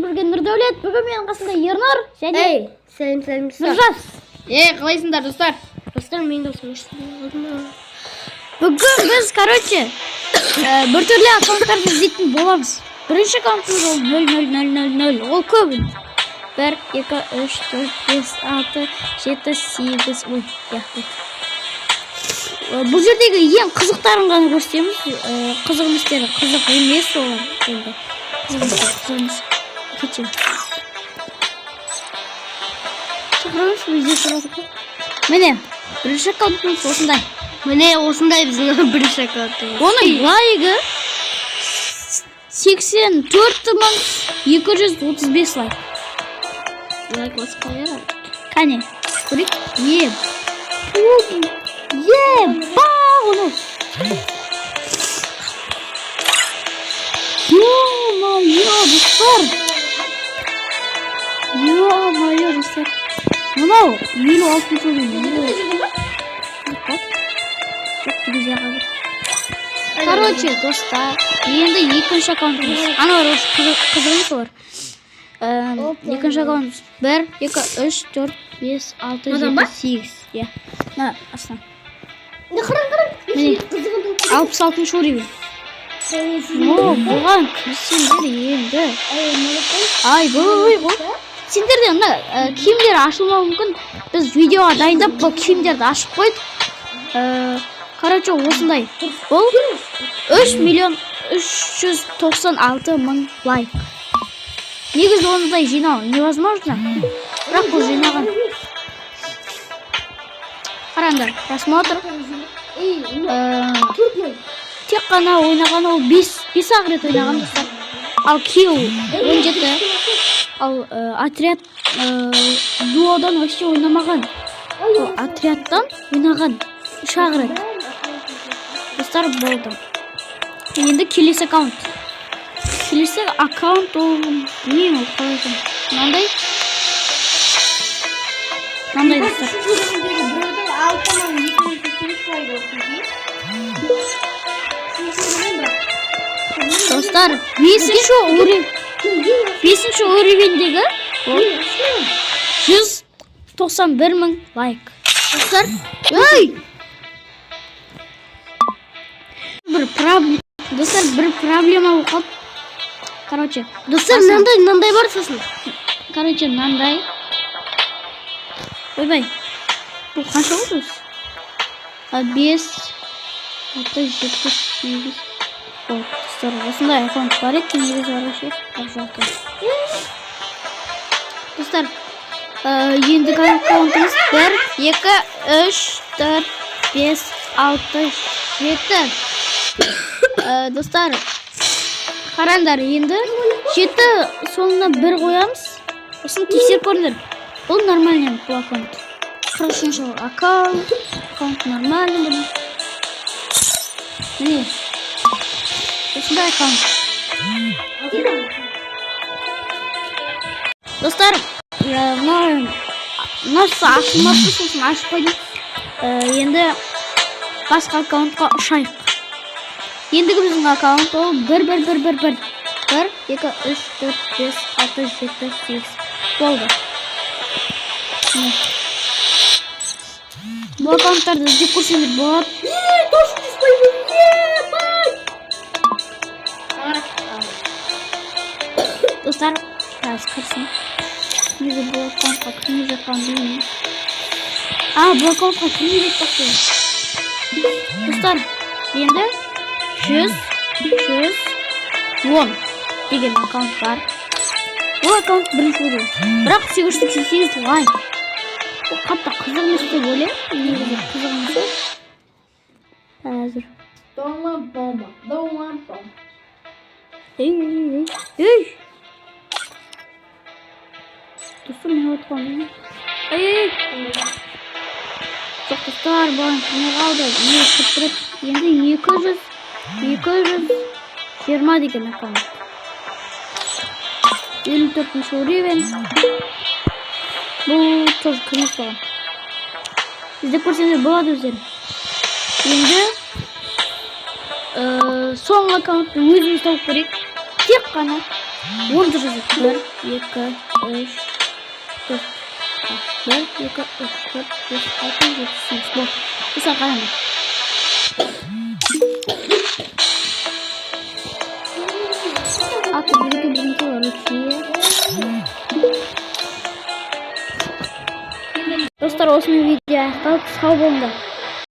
бірге Нұрдәулет, бүгін менің қасымда Ернар және сәлем Нұржас. қалайсыңдар достар? Достар, мен досым. Бүгін біз, біртүрлі аккаунттарды іздейтін боламыз. Бірінші аккаунтымыз ол 0000, ол көп. 1, 2, 3, 4, 5, 6, 7, 8, ой, бұл жердегі ең қызықтарын ғана көрсетеміз. Қызық еместері, қызық емес олар. Қызық емес. Кетем. Шақырамыз, бізде сұрасық. Міне, бірінші аккаунтымыз осындай. Міне осындай біздің бірінші аккаунтымыз. Оның лайығы 84.235 лайк. Лайк басып қояр. Кәне, көрейік. Оны. Ё-моё, достар. Ё-моё, достар. Мынау 56 Короче, достар, енді екінші аккаунтымыз. Ана бар, қызығымыз олар. Екінші аккаунтымыз 1, 2, 3, 4, 5, 6, 7, 8. Мына, астан. Міне, 66 уровень. Бұған сендер енді. Ай, бұй. Сендерде киімдер ашылмауы мүмкін. Біз видеоға дайындап бұл киімдерді ашып қойдық. Короче, осындай. Бұл 3.396.000 лайк. Негізі ондай жинау невозможно. Бірақ бұл жинаған. Қараңдар, просмотр. Тек қана ойнаған ол 5 рет ойнаған достар. Ал килл 17. Ал отряд дуодан вообще ойнамаған. Ол отрядтан ойнаған 3 рет. Достар болды. Енді келесі аккаунт. Келесі аккаунт ол білмеймін ол қалай екен. Мынандай достар. Достар, 5-ші уровендегі 191.000 лайк. Достар, бір проблема болып. Короче, достар, мынандай бар сосын. Короче, мынандай. Ойбай. Бұл қанша болды? 5, 6, 7, 8. Достар, осындай аккаунт бар еді, негізі бар вообще. Достар, ендігі аккаунтымыз 1, 2, 3, 4, 5, 6, 7. Достар, қараңдар, енді 7 соңына 1 қоямыз. Осын тексер көріңдер. Бұл нормальный бұл аккаунт. 43-ші аккаунт нормальный. Міне. Осындай аккаунт. Достар, мынасы ашылмапты, сосын ашып қойдым. Енді басқа аккаунтқа ұшайық. Ендігі біздің аккаунт ол 1, 2, 3, 4, 5, 6, 7, 8 болды. Бұл аккаунттарды іздеп көрсеңдер болады. Достар, қырсын. Негізі бұл аккаунтқа кірмей жатқан деймін. Бұл аккаунтқа кірмей жатқан. Достар, енді 110 деген аккаунт бар. Бұл аккаунт бірінші болды. Бірақ 888 лайк. Бұл қатта қызық емес деп ойлаймын. Негізі қызық емес. Әзір. Ей! Достар, мен отқаным. Жоқ, достар, бұған кірмей қалды. Енді 220 деген аккаунт. 54-ші уровень. Бұл тоже кірмей қалған. Іздеп көрсеңдер болады өздері. Енді соңғы аккаунтты өзіміз тауып көрейік. Тек қана 10 жазып. 1, 2, 3, 4. 1, 2, 3, 4, 5, 6, 7, 8. Бол. Исаң қараңдар. Atı birinki var. Dostlar, olsun video. Sağ olun da.